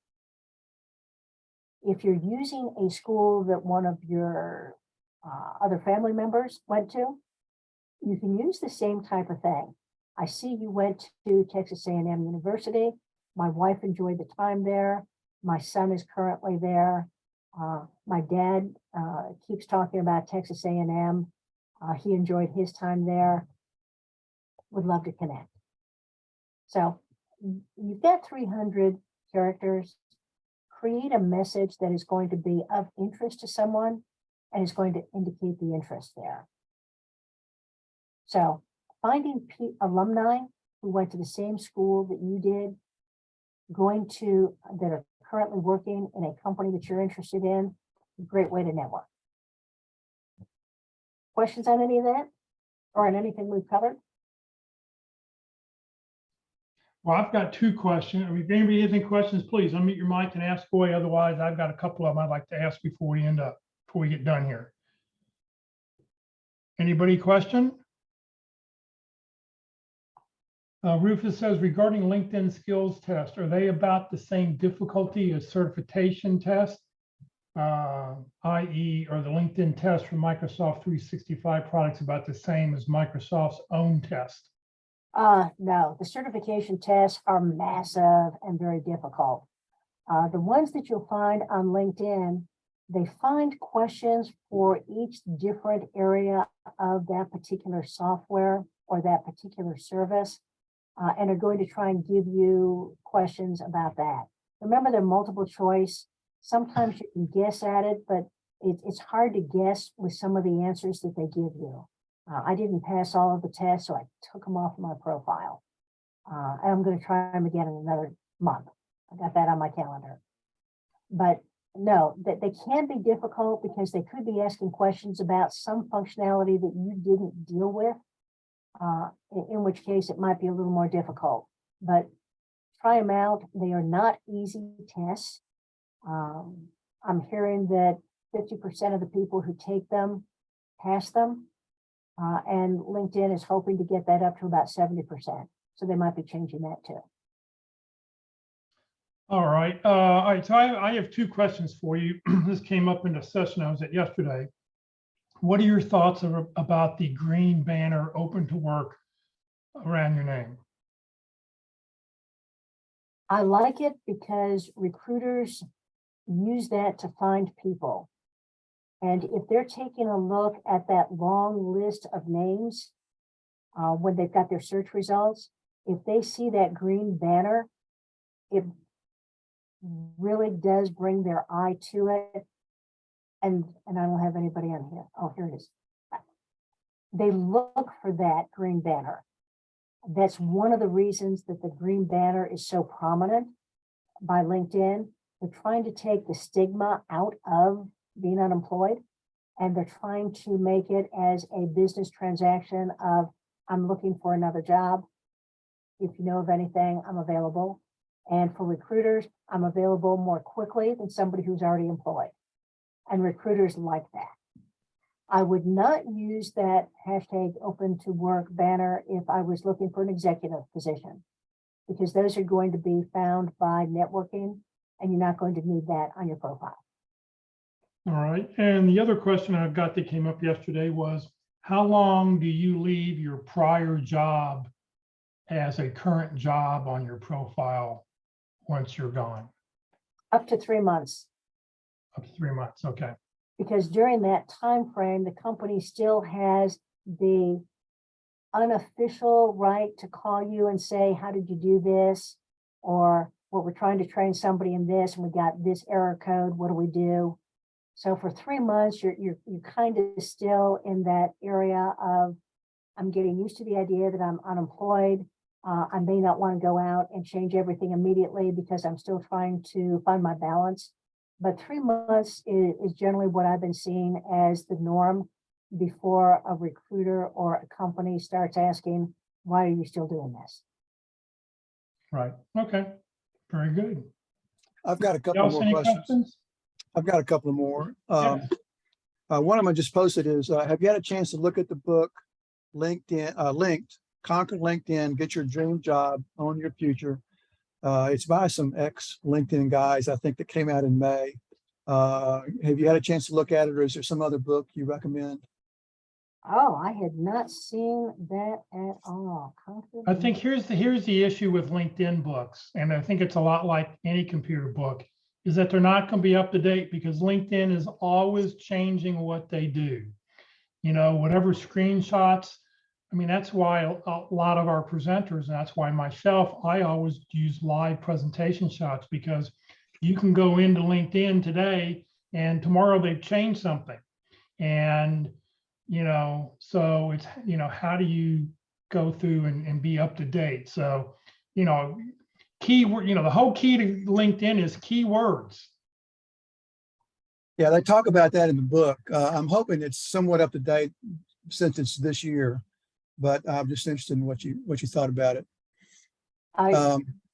If you're using a school that one of your other family members went to, you can use the same type of thing. I see you went to Texas A&M University. My wife enjoyed the time there. My son is currently there. My dad keeps talking about Texas A&M. He enjoyed his time there. Would love to connect. So you've got 300 characters. Create a message that is going to be of interest to someone and is going to indicate the interest there. So finding alumni who went to the same school that you did, that are currently working in a company that you're interested in, a great way to network. Questions on any of that or on anything we've covered? Well, I've got two questions. I mean, if anybody has any questions, please unmute your mic and ask away. Otherwise, I've got a couple of them I'd like to ask before we get done here. Anybody question? Rufus says regarding LinkedIn skills test, are they about the same difficulty as certification tests? I.e., are the LinkedIn tests for Microsoft 365 products about the same as Microsoft's own test? No, the certification tests are massive and very difficult. The ones that you'll find on LinkedIn, they find questions for each different area of that particular software or that particular service, and are going to try and give you questions about that. Remember, they're multiple choice. Sometimes you can guess at it, but it's hard to guess with some of the answers that they give you. I didn't pass all of the tests, so I took them off my profile. And I'm going to try them again in another month. I got that on my calendar. But no, that they can be difficult because they could be asking questions about some functionality that you didn't deal with, in which case it might be a little more difficult. But try them out. They are not easy tests. I'm hearing that 50% of the people who take them pass them. And LinkedIn is hoping to get that up to about 70%. So they might be changing that too. All right. So I have two questions for you. This came up in a session I was at yesterday. What are your thoughts about the green banner open to work around your name? I like it because recruiters use that to find people. And if they're taking a look at that long list of names, when they've got their search results, if they see that green banner, it really does bring their eye to it. And I don't have anybody on here. Oh, here it is. They look for that green banner. That's one of the reasons that the green banner is so prominent by LinkedIn. They're trying to take the stigma out of being unemployed, and they're trying to make it as a business transaction of, I'm looking for another job. If you know of anything, I'm available. And for recruiters, I'm available more quickly than somebody who's already employed. And recruiters like that. I would not use that hashtag open to work banner if I was looking for an executive position, because those are going to be found by networking, and you're not going to need that on your profile. All right. And the other question I've got that came up yesterday was, how long do you leave your prior job as a current job on your profile once you're gone? Up to 3 months. Up to 3 months. Okay. Because during that time frame, the company still has the unofficial right to call you and say, how did you do this? Or, well, we're trying to train somebody in this and we got this error code. What do we do? So for 3 months, you're kind of still in that area of, I'm getting used to the idea that I'm unemployed. I may not want to go out and change everything immediately because I'm still trying to find my balance. But 3 months is generally what I've been seeing as the norm before a recruiter or a company starts asking, why are you still doing this? Right. Okay. Very good. I've got a couple Else, more any questions. questions? I've got a couple more. Yes. One of them I just posted is, have you had a chance to look at the book linked, Conquer LinkedIn, Get Your Dream Job, Own Your Future? It's by some ex-LinkedIn guys, I think, that came out in May. Have you had a chance to look at it, or is there some other book you recommend? Oh, I had not seen that at all. I think here's the issue with LinkedIn books, and I think it's a lot like any computer book, is that they're not going to be up to date because LinkedIn is always changing what they do. You know, whatever screenshots. I mean, that's why a lot of our presenters, and that's why myself, I always use live presentation shots, because you can go into LinkedIn today and tomorrow they've changed something. And, you know, so it's, you know, how do you go through and be up to date? So, you know, keyword, you know, the whole key to LinkedIn is keywords. Yeah, they talk about that in the book. I'm hoping it's somewhat up to date since it's this year, but I'm just interested in what you thought about it.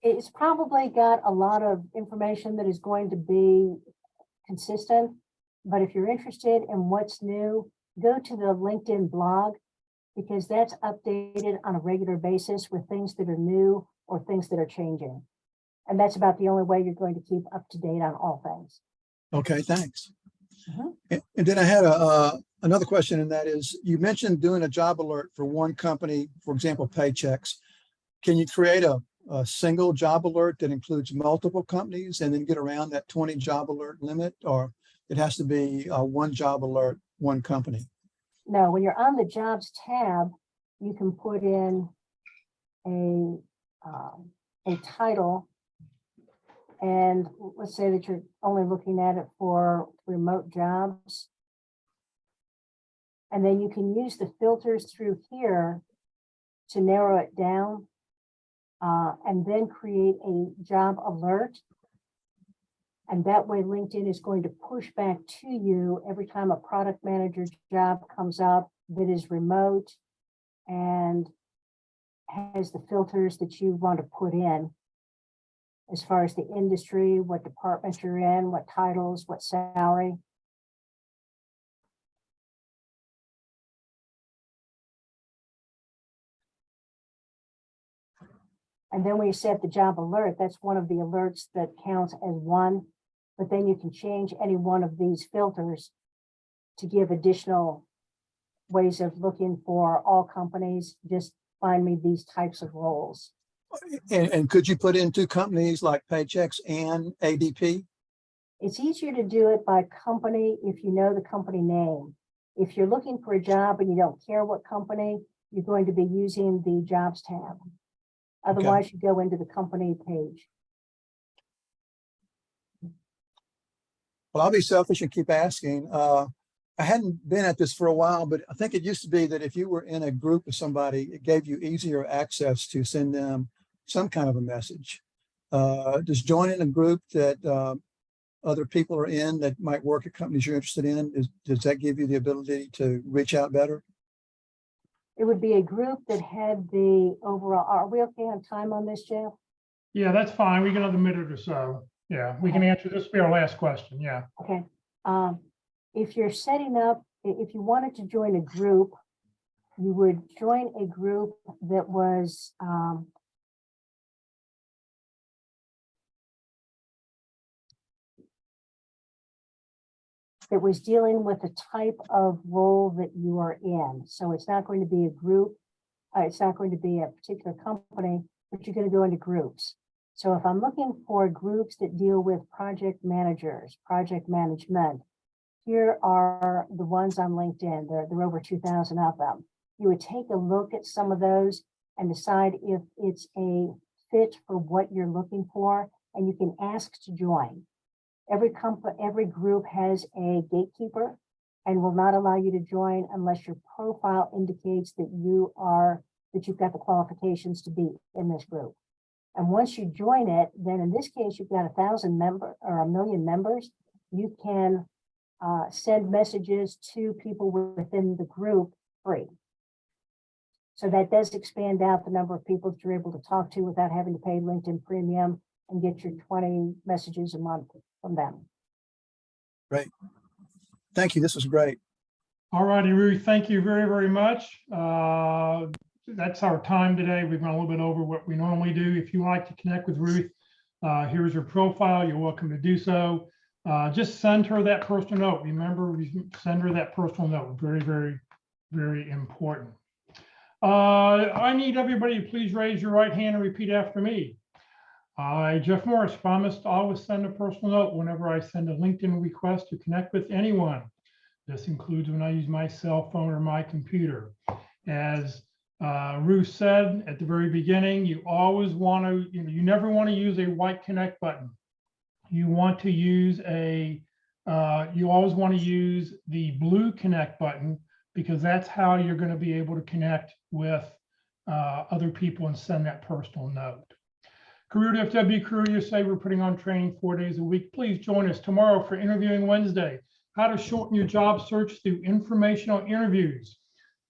It's probably got a lot of information that is going to be consistent, but if you're interested in what's new, go to the LinkedIn blog, because that's updated on a regular basis with things that are new or things that are changing. And that's about the only way you're going to keep up to date on all things. Okay, thanks. Mhm. And then I had another question, and that is, you mentioned doing a job alert for one company, for example, Paychecks. Can you create a single job alert that includes multiple companies and then get around that 20 job alert limit, or it has to be one job alert, one company? No, when you're on the jobs tab, you can put in a title, and let's say that you're only looking at it for remote jobs. And then you can use the filters through here to narrow it down, and then create a job alert. And that way LinkedIn is going to push back to you every time a product manager job comes up that is remote and has the filters that you want to put in as far as the industry, what department you're in, what titles, what salary. And then when you set the job alert, that's one of the alerts that counts as one, but then you can change any one of these filters to give additional ways of looking for all companies. Just find me these types of roles. And could you put in two companies like Paychecks and ADP? It's easier to do it by company if you know the company name. If you're looking for a job and you don't care what company, you're going to be using the jobs tab. Otherwise, you go into the company page. Well, I'll be selfish and keep asking. I hadn't been at this for a while, but I think it used to be that if you were in a group with somebody, it gave you easier access to send them some kind of a message. Does joining a group that other people are in that might work at companies you're interested in, does that give you the ability to reach out better? It would be a group that had the overall, are we okay on time on this, Jeff? Yeah, that's fine. We got another minute or so. Yeah, we can answer this. Will be our last question. Yeah. Okay. If you're setting up, if you wanted to join a group, you would join a group that was dealing with the type of role that you are in. So it's not going to be a group, it's not going to be a particular company, but you're going to go into groups. So if I'm looking for groups that deal with project managers, project management, here are the ones on LinkedIn. There are over 2,000 of them. You would take a look at some of those and decide if it's a fit for what you're looking for, and you can ask to join. Every group has a gatekeeper and will not allow you to join unless your profile indicates that you've got the qualifications to be in this group. And once you join it, then in this case, you've got 1,000 members or 1 million members. You can send messages to people within the group free. So that does expand out the number of people that you're able to talk to without having to pay LinkedIn Premium and get your 20 messages a month from them. Great. Thank you. This was great. All righty, Ruth, thank you very, very much. That's our time today. We've gone a little bit over what we normally do. If you like to connect with Ruth, here's her profile. You're welcome to do so. Just send her that personal note. Remember, send her that personal note. Very, very, very important. I need everybody to please raise your right hand and repeat after me. I, Jeff Morris, promise to always send a personal note whenever I send a LinkedIn request to connect with anyone. This includes when I use my cell phone or my computer. As Ruth said at the very beginning, you always want to, you never want to use a white connect button. You want to use you always want to use the blue connect button, because that's how you're going to be able to connect with other people and send that personal note. Career to FW, Career USA, we're putting on training 4 days a week. Please join us tomorrow for Interviewing Wednesday. How to shorten your job search through informational interviews.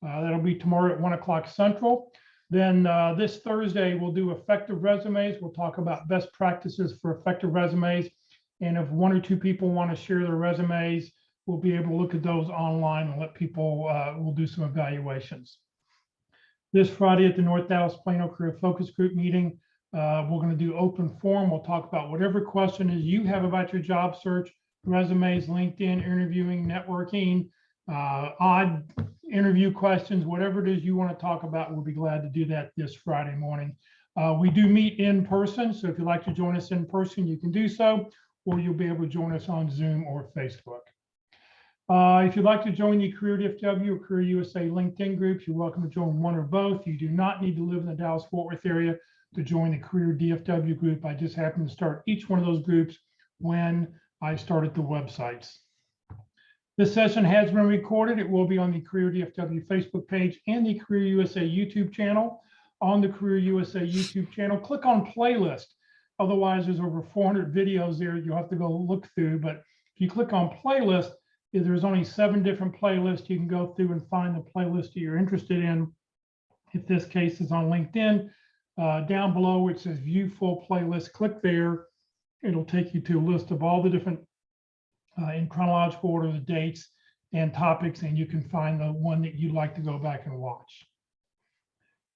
That'll be tomorrow at 1 o'clock Central. Then this Thursday, we'll do effective resumes. We'll talk about best practices for effective resumes. And if one or two people want to share their resumes, we'll be able to look at those online and let people, we'll do some evaluations. This Friday at the North Dallas Plano Career Focus Group meeting, we're going to do open forum. We'll talk about whatever question is you have about your job search, resumes, LinkedIn, interviewing, networking, odd interview questions, whatever it is you want to talk about. We'll be glad to do that this Friday morning. We do meet in person, so if you'd like to join us in person, you can do so, or you'll be able to join us on Zoom or Facebook. If you'd like to join the Career DFW or Career USA LinkedIn groups, you're welcome to join one or both. You do not need to live in the Dallas-Fort Worth area to join the Career DFW group. I just happen to start each one of those groups when I started the websites. This session has been recorded. It will be on the Career DFW Facebook page and the Career USA YouTube channel. On the Career USA YouTube channel, click on playlist. Otherwise, there's over 400 videos there you'll have to go look through. But if you click on playlist, there's only 7 different playlists. You can go through and find the playlist that you're interested in. If this case is on LinkedIn, down below where it says view full playlist, click there. It'll take you to a list of all the different in chronological order, the dates and topics, and you can find the one that you'd like to go back and watch.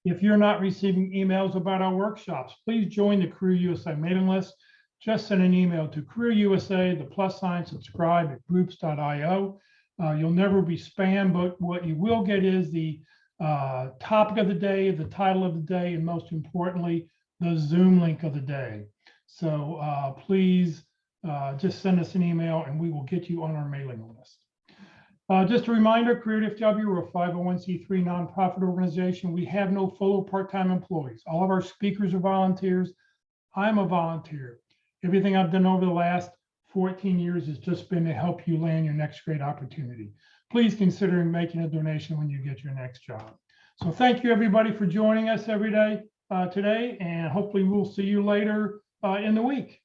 If you're not receiving emails about our workshops, please join the Career USA mailing list. Just send an email to Career USA, +, subscribe at groups.io. You'll never be spam, but what you will get is the topic of the day, the title of the day, and most importantly, the Zoom link of the day. So please just send us an email and we will get you on our mailing list. Just a reminder, Career DFW, we're a 501c3 nonprofit organization. We have no full or part-time employees. All of our speakers are volunteers. I'm a volunteer. Everything I've done over the last 14 years has just been to help you land your next great opportunity. Please consider making a donation when you get your next job. So thank you everybody for joining us every day today, and hopefully we'll see you later in the week.